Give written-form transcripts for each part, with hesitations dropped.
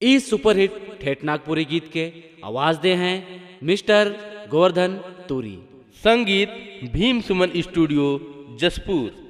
इस superhit ठेठ नागपुरी गीत के आवाज दे हैं मिस्टर गोवर्धन तूरी। संगीत भीम सुमन स्टूडियो जसपुर।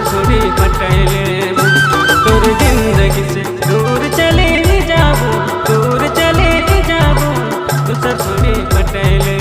छोड़ी पटेले तोर जिंदगी से दूर चले जाबो, दूर चले जाबो, दूसर छोड़ी पटेले।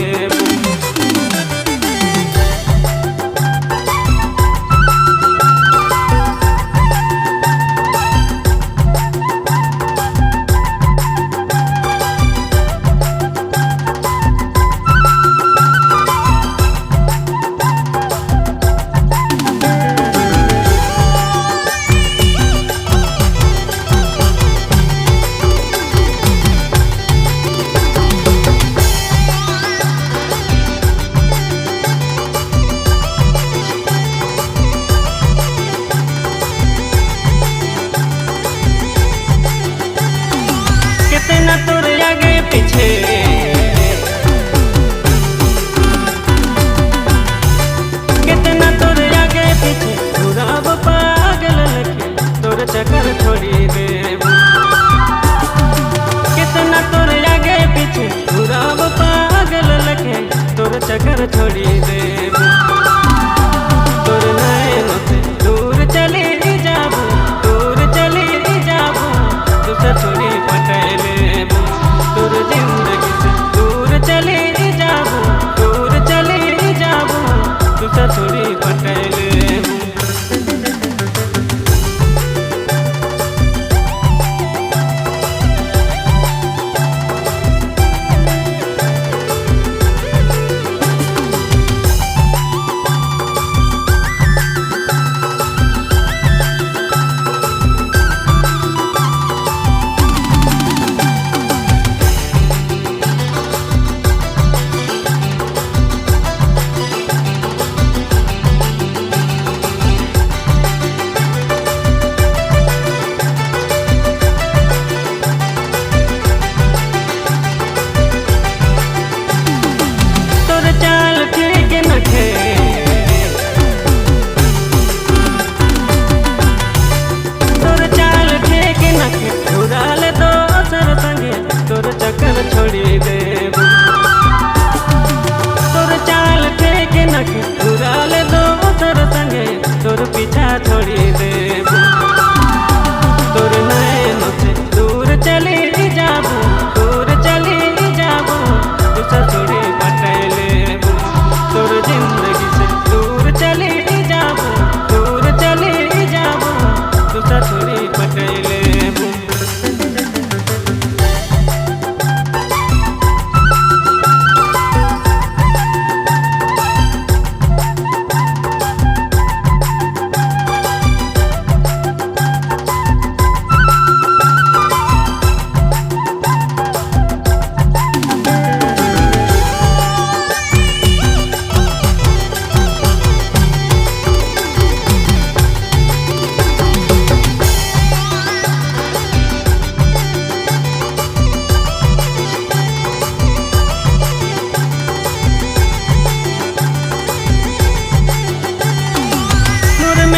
कितना तोर आगे पीछे कितना तोर आगे पीछे घुराब पागल लगे तोर चक्कर छोड़ी दे। कितना तोर आगे पीछे घुराब पागल लगे तोर चक्कर छोड़ी दे। तोर नैनों से दूर चले जाबो, दूर चले जाबो, दूसर छोड़ी पटेले। तोर जिंदगी से दूर चले जाबो, दूर चले जाबो, दूसर छोड़ी पटेले। छोड़ी दे तोर चाल ठेके नखे उड़ाल दो तोर संगे तोर पीछा छोड़ी दे। तोर नैनों से दूर चले जाबो, दूर चले जाबो, दूसर छोड़ी पटेले। तोर जिंदगी से दूर चले जाबो, दूर चले जाबो, दूसर छोड़ी पटेले।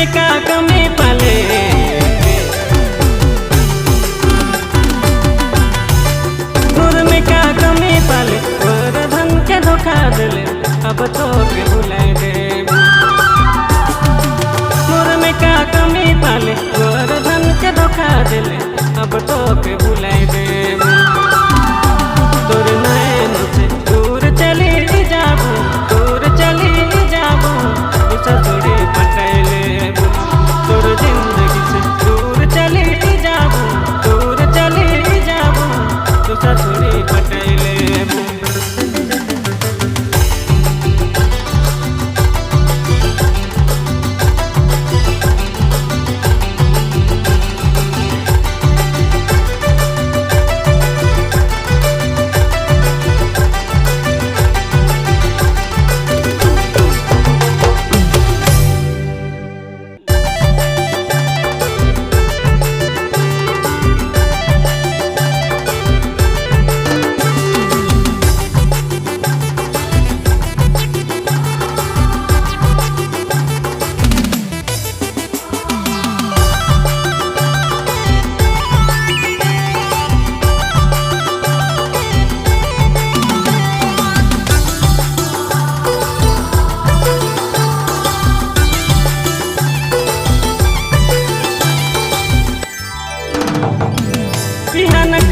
का कमी पाले नूर में का कमी पाले गोवर्धन के धोखा दिले अब तो के भुलाए दे। नूर में का कमी पाले गोवर्धन के धोखा दिले अब तो के भुलाए दे।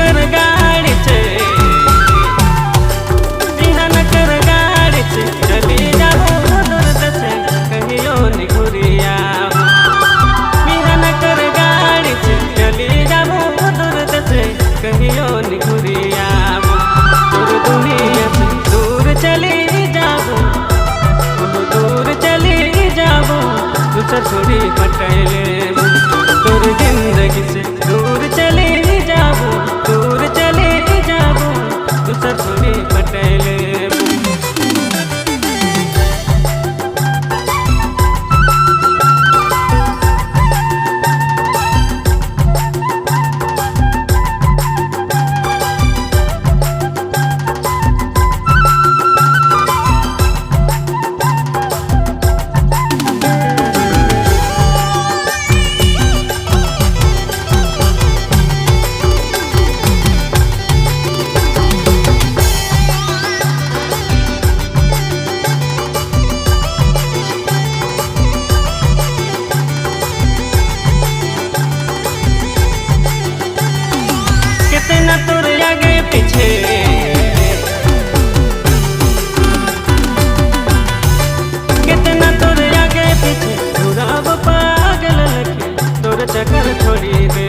कर गाड़ी से बिहान कर गाड़ी से चली जाबो दूर से कहियो निघुरिया बिहान कर गाड़ी से चली जाबो दूर से कहियो निघुरिया दूर दुनिया से दूर चली जाबो दूर चली जाबो दूसर छोड़ी पटैले तोर जिंदगी से दूर चली जाबो दूर चली जाबो दूसर छोड़ी पटैले कितना तोर आगे पीछे कितना तोर आगे पीछे घुराव पागल लगे तोर चक्कर छोड़ी दे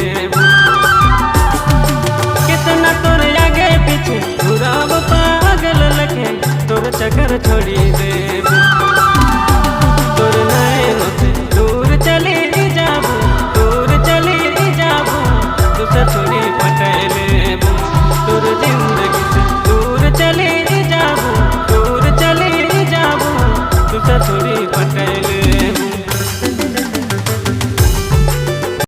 कितना तोर आगे पीछे घुराव पागल लगे तोर चक्कर छोड़ी दे तोर नैनों से दूर चली जाबो दूर चली जाबो दूसर छोड़ी पटैले तोर जिंदगी से दूर चली जाबो दूर चली जाबो दूसर छोड़ी